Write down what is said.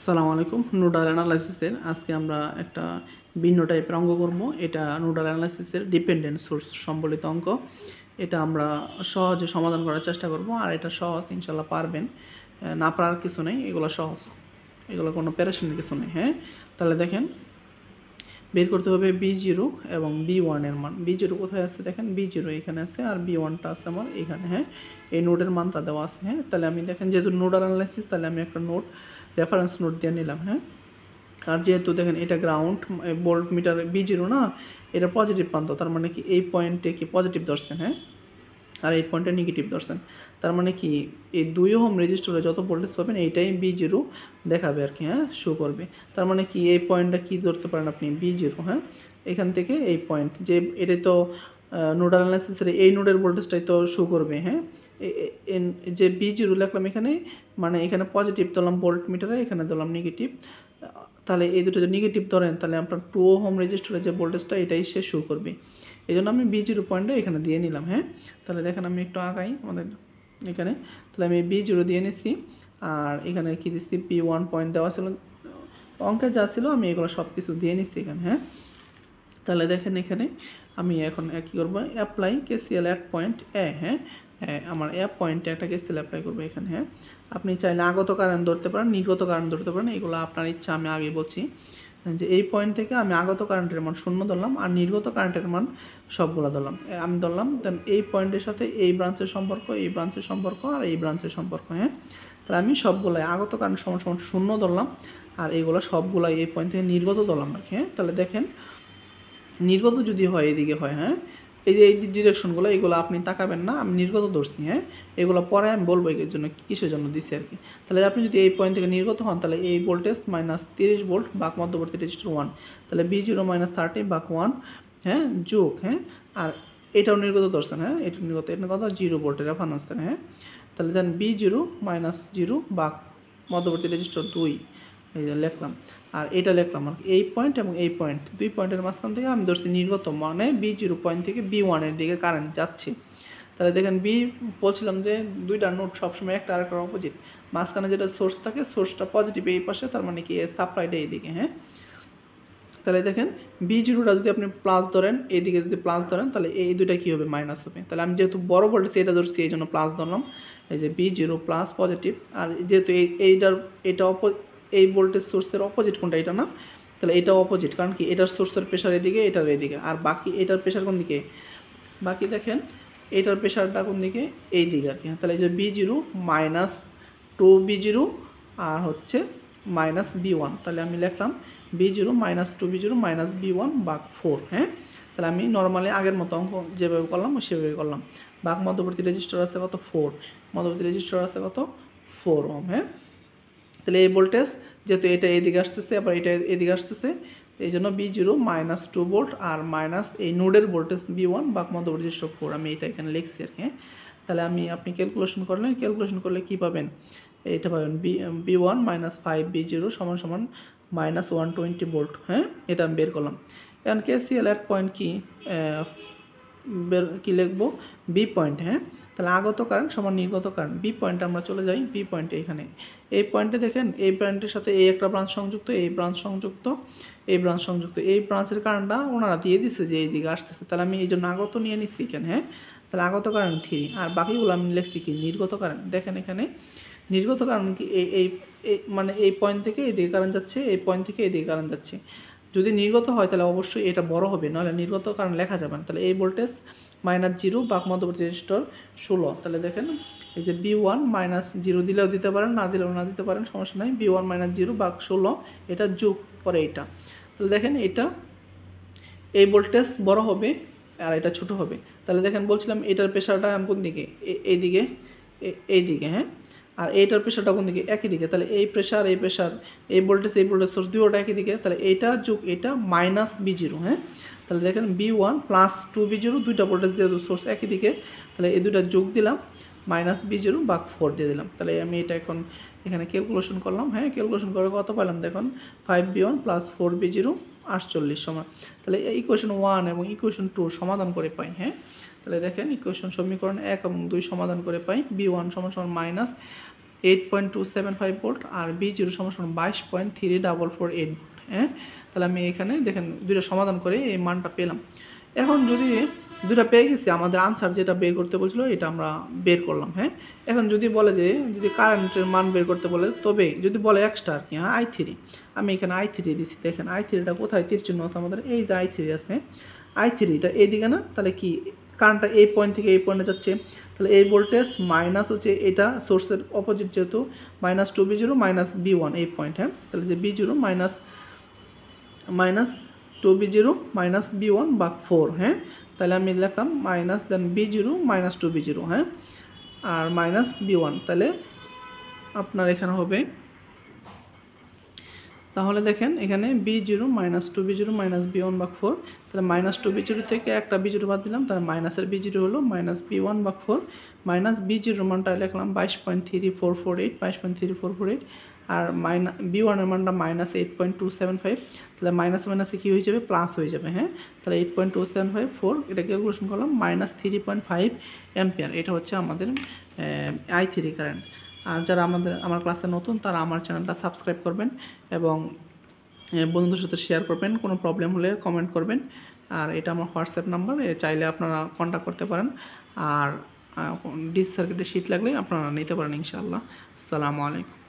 আসসালামু আলাইকুম। নোডাল অ্যানালাইসিসের আজকে আমরা একটা ভিন্ন টাইপের অঙ্ক করব। এটা নোডাল অ্যানালাইসিসের ডিপেন্ডেন্ট সোর্স সম্বলিত অঙ্ক। এটা আমরা সহজে সমাধান করার চেষ্টা করব, আর এটা সহজ, ইনশাল্লাহ পারবেন। না পারার কিছু নেই, এগুলো সহজ, এগুলো কোনো প্যারেশানির কিছু নেই। হ্যাঁ, তাহলে দেখেন, বের করতে হবে B0 এবং B1 এর মান। B0 কোথায় আছে দেখেন, B0 এখানে আছে, আর B1টা আছে আমার এখানে। হ্যাঁ, এই নোডের মানটা দেওয়া আছে। হ্যাঁ, তাহলে আমি দেখেন, যেহেতু নোডাল অ্যানালাইসিস, তাহলে আমি একটা নোড রেফারেন্স নোড দিয়ে নিলাম। হ্যাঁ, আর যেহেতু দেখেন এটা গ্রাউন্ড ভোল্ট মিটার B0 না, এটা পজিটিভ প্রান্ত, তার মানে কি এই পয়েন্টে কি পজিটিভ ধরছেন। হ্যাঁ, আর এই পয়েন্টে নেগেটিভ ধরছেন, তার মানে কি এই 2 ওহম রেজিস্টরে যত ভোল্টেজ পাবেন এইটাই B0 দেখাবে আর কি। হ্যাঁ, শো করবে, তার মানে কি এই পয়েন্টটা কি ধরতে পারেন আপনি, B0। হ্যাঁ, এখান থেকে এই পয়েন্ট, যে এটাই তো নোডাল অ্যানালাইসিসের এই নোডের ভোল্টেজটাই তো শো করবে। হ্যাঁ, যে B0 লিখলাম এখানে, মানে এখানে পজিটিভ ধরলাম ভোল্ট মিটারে, এখানে ধরলাম নেগেটিভ। তাহলে এই দুটো যদি নেগেটিভ ধরেন, তাহলে আপনার 2 ওহম রেজিস্টরের যে ভোল্টেজটা এটাই সে শো করবে। এই জন্য আমি B0 পয়েন্টটা এখানে দিয়ে নিলাম। হ্যাঁ, তাহলে দেখেন আমি একটু আগাই আমাদের এখানে, তাহলে আমি B0 দিয়ে নিচ্ছি, আর এখানে কি দিচ্ছি, P1 পয়েন্ট দেওয়া ছিল, অঙ্কে যা ছিল আমি এগুলো সব কিছু দিয়ে নিচ্ছি এখানে। হ্যাঁ, তাহলে দেখেন এখানে আমি এখন কী করবো, অ্যাপ্লাই KCL অ্যাট পয়েন্ট এ। হ্যাঁ, আমার পয়েন্টে একটা KCL অ্যাপ্লাই করবো এখানে। হ্যাঁ, আপনি চাইলে আগত কারেন্ট ধরতে পারেন, নির্গত কারেন্ট ধরতে পারেন, এগুলো আপনার ইচ্ছা। আমি আগে বলছি যে এই পয়েন্ট থেকে আমি আগত কারেন্টের মান 0 ধরলাম, আর নির্গত কারেন্টের মান সবগুলো ধরলাম। আমি ধরলাম দেন এই পয়েন্টের সাথে এই ব্রাঞ্চের সম্পর্ক, এই ব্রাঞ্চের সম্পর্ক, আর এই ব্রাঞ্চের সম্পর্ক। হ্যাঁ, তাহলে আমি সবগুলাই আগত কারেন্ট সমান সমান 0 ধরলাম, আর এইগুলো সবগুলাই এই পয়েন্ট থেকে নির্গত ধরলাম আর কি। হ্যাঁ, তাহলে দেখেন নির্গত যদি হয় এদিকে হয়। হ্যাঁ, এই যে এই ডিরেকশনগুলো, এগুলো আপনি তাকাবেন না, আমি নির্গত ধরছি। হ্যাঁ, এগুলো পরে আমি বলবো এর জন্য কিসের জন্য দিচ্ছি আর কি। তাহলে আপনি যদি এই পয়েন্ট থেকে নির্গত হন, তাহলে এই ভোল্টেজ -30 ভোল্ট বাক মধ্যবর্তী রেজিস্টার 1, তাহলে B0 -30 বাক 1। হ্যাঁ, যোগ। হ্যাঁ, আর এটাও নির্গত ধরছেন। হ্যাঁ, এটা নির্গত, এটা কথা 0 ভোল্টের রেফারেন্স। হ্যাঁ, তাহলে দেন B0 -0 বাক মধ্যবর্তী রেজিস্টার 2, এই যে লিখলাম। আর এটা লিখলাম আর এই পয়েন্ট এবং এই পয়েন্ট, 2 পয়েন্টের মাঝখান থেকে আমি ধরছি নির্গত, মানে B0 পয়েন্ট থেকে B1 এর দিকে কারেন্ট যাচ্ছে। তাহলে দেখেন বলছিলাম যে দুইটা নোড সবসময় একটা আরেকটার অপোজিট, মাঝখানে যেটা সোর্স থাকে, সোর্সটা পজিটিভ এই পাশে, তার মানে কি সাপ্লাইটা এইদিকে। হ্যাঁ, তাহলে দেখেন B0টা যদি আপনি প্লাস ধরেন, এইদিকে যদি প্লাস ধরেন, তাহলে এই দুইটা কী হবে, মাইনাস হবে। তাহলে আমি যেহেতু বড় ভোল্টেজ এটা ধরছি, এই জন্য প্লাস ধরলাম, এই যে B0 প্লাস পজিটিভ। আর যেহেতু এটা এই ভোল্টেজ সোর্সের অপোজিট কোনটা, এটা না, তাহলে এটা অপোজিট, কারণ কি এটার সোর্সের প্রেশার এদিকে, এটার এদিকে, আর বাকি এটার প্রেশার কোন দিকে, বাকি দেখেন এটার প্রেশারটা কোন দিকে, এই দিকে আর কি। তাহলে এই যে B0 -2B0 আর হচ্ছে -B1, তাহলে আমি লিখলাম B0 -2B0 -B1 বাক 4। হ্যাঁ, তাহলে আমি নর্মালি আগের মতো অঙ্ক যেভাবে করলাম সেভাবে করলাম। বাক মধ্যবর্তী রেজিস্টার আছে কত, 4, মধ্যবর্তী রেজিস্টার আছে কত, 4 ওহম। হ্যাঁ, তাহলে এই ভোল্টেজ যেহেতু এটা এদিকে আসতেছে, আবার এটা এদিকে আসতেছে, এই জন্য B0 -2 ভোল্ট আর মাইনাস এই নোডের ভোল্টেজ B1 বাক মধ্যবর্তী রেজিস্টার 4, আমি এটা এখানে লিখছি আর কি। হ্যাঁ, তাহলে আপনি ক্যালকুলেশন করলে কী পাবেন, এটা পাবেন B1 -5B0 সমান সমান -120 ভোল্ট। হ্যাঁ, এটা আমি বের করলাম। এখন KCL এর পয়েন্ট কি লিখবো, বি পয়েন্ট। হ্যাঁ, তাহলে আগত কারেন্ট সমান নির্গত কারেন্ট, বি পয়েন্টে আমরা চলে যাই। বি পয়েন্টে এখানে এই পয়েন্টে দেখেন, এই পয়েন্টের সাথে এই একটা ব্রাঞ্চ সংযুক্ত, এই ব্রাঞ্চ সংযুক্ত, এই ব্রাঞ্চ সংযুক্ত, এই ব্রাঞ্চের কারেন্টটা ওনারা দিয়ে দিচ্ছে যে এই দিকে আসতেছে, তাহলে আমি এই জন্য আগত নিয়ে নিচ্ছি এখানে। হ্যাঁ, তাহলে আগত কারেন্ট 3, আর বাকিগুলো আমি লিখছি কি নির্গত কারেন্ট। দেখেন এখানে নির্গত কারেন্ট কি এই মানে এই পয়েন্ট থেকে এদিকে কারেন্ট যাচ্ছে, এই পয়েন্ট থেকে এদিকে কারেন্ট যাচ্ছে। যদি নির্গত হয় তাহলে অবশ্যই এটা বড় হবে, নাহলে নির্গত কারেন্ট লেখা যাবে না। তাহলে এই ভোল্টেজ -0 বাক মধ্যবর্তী রেজিস্টার 16, তাহলে দেখেন এই যে B1 -0 দিলেও দিতে পারেন, না দিলেও না দিতে পারেন, সমস্যা নাই। B1 -0 বাক 16, এটা যোগ পরে এইটা, তাহলে দেখেন এটা এই ভোল্টেজ বড় হবে আর এটা ছোট হবে। তাহলে দেখেন বলছিলাম এটার প্রেশারটা কোন দিকে, এইদিকে, এইদিকে। হ্যাঁ, আর এইটার প্রেশারটা কোন দিকে, একই দিকে। তাহলে এই প্রেশার এই ভোল্টেজ সোর্স দুটোটা একই দিকে, তাহলে এইটা যোগ এটা -B0। হ্যাঁ, তাহলে দেখেন B1 +2B0, দুইটা ভোল্টেজ যেহেতু সোর্স একই দিকে, তাহলে এই দুইটা যোগ দিলাম, -B0 বাক 4 দিয়ে দিলাম। তাহলে আমি এটা এখন এখানে ক্যালকুলেশন করলাম। হ্যাঁ, ক্যালকুলেশন করে কত পেলাম দেখুন, 5B1 + 4B0 48 সমান। তাহলে ইকুয়েশন 1 এবং ইকুয়েশন 2 সমাধান করে পাই। হ্যাঁ, তাহলে দেখেন ইকুয়েশন সমীকরণ 1 এবং 2 সমাধান করে পাই। B1 = 8.275 ভোল্ট আর B0 সমান 22.3448 ভোল্ট। হ্যাঁ, তাহলে আমি এখানে দেখেন দুইটা সমাধান করে এই মানটা পেলাম। এখন যদি দুটা পেয়ে গেছি, আমাদের আনসার যেটা বের করতে বলছিল এটা আমরা বের করলাম। হ্যাঁ, এখন যদি বলে যে যদি কারেন্টের মান বের করতে বলে, তবে যদি বলে এক্সট্রা আর কি, হ্যাঁ I3, আমি এখানে I3 দিছি। দেখেন I3টা কোথায় তীর চিহ্ন আছে আমাদের, এই যে I3 আছে, I3টা এইদিকে না, তাহলে কি কারেন্টটা এই পয়েন্ট থেকে এই পয়েন্টে যাচ্ছে, তাহলে এই ভোল্টেজ মাইনাস হচ্ছে এটা সোর্সের অপোজিট, যেহেতু -2V0 -V1 এই পয়েন্ট। হ্যাঁ, তাহলে যে B0 মাইনাস 2V0 -V1 বা 4। হ্যাঁ, তাহলে আমি লিখলাম মাইনাস দেন B0 -2V0, হ্যাঁ, আর -V1, তাহলে আপনার এখানে হবে, তাহলে দেখেন এখানে B0 -2V0 -V1 বা 4, তাহলে -2V0 থেকে একটা B0 বাদ দিলাম, তাহলে মাইনাসের B0 হলো -V1 বা 4, মাইনাস B0 মানটা লিখলাম 22.3448, 22.3448, আর B1 এর মানটা -8.275, তাহলে মাইনাস মাইনাসে কী হয়ে যাবে, প্লাস হয়ে যাবে। হ্যাঁ, তাহলে 8.2754, এটা ক্যালকুলেশন করলাম -3.5 অ্যাম্পিয়ার। এটা হচ্ছে আমাদের I3 কারেন্ট। আর যারা আমার ক্লাসে নতুন, তারা আমার চ্যানেলটা সাবস্ক্রাইব করবেন এবং বন্ধুদের সাথে শেয়ার করবেন। কোনো প্রবলেম হলে কমেন্ট করবেন। আর এটা আমার হোয়াটসঅ্যাপ নাম্বার, চাইলে আপনারা কন্ট্যাক্ট করতে পারেন। আর ডিসি সার্কিটের শিট লাগলে আপনারা নিতে পারেন ইনশাআল্লাহ। আসসালামু আলাইকুম।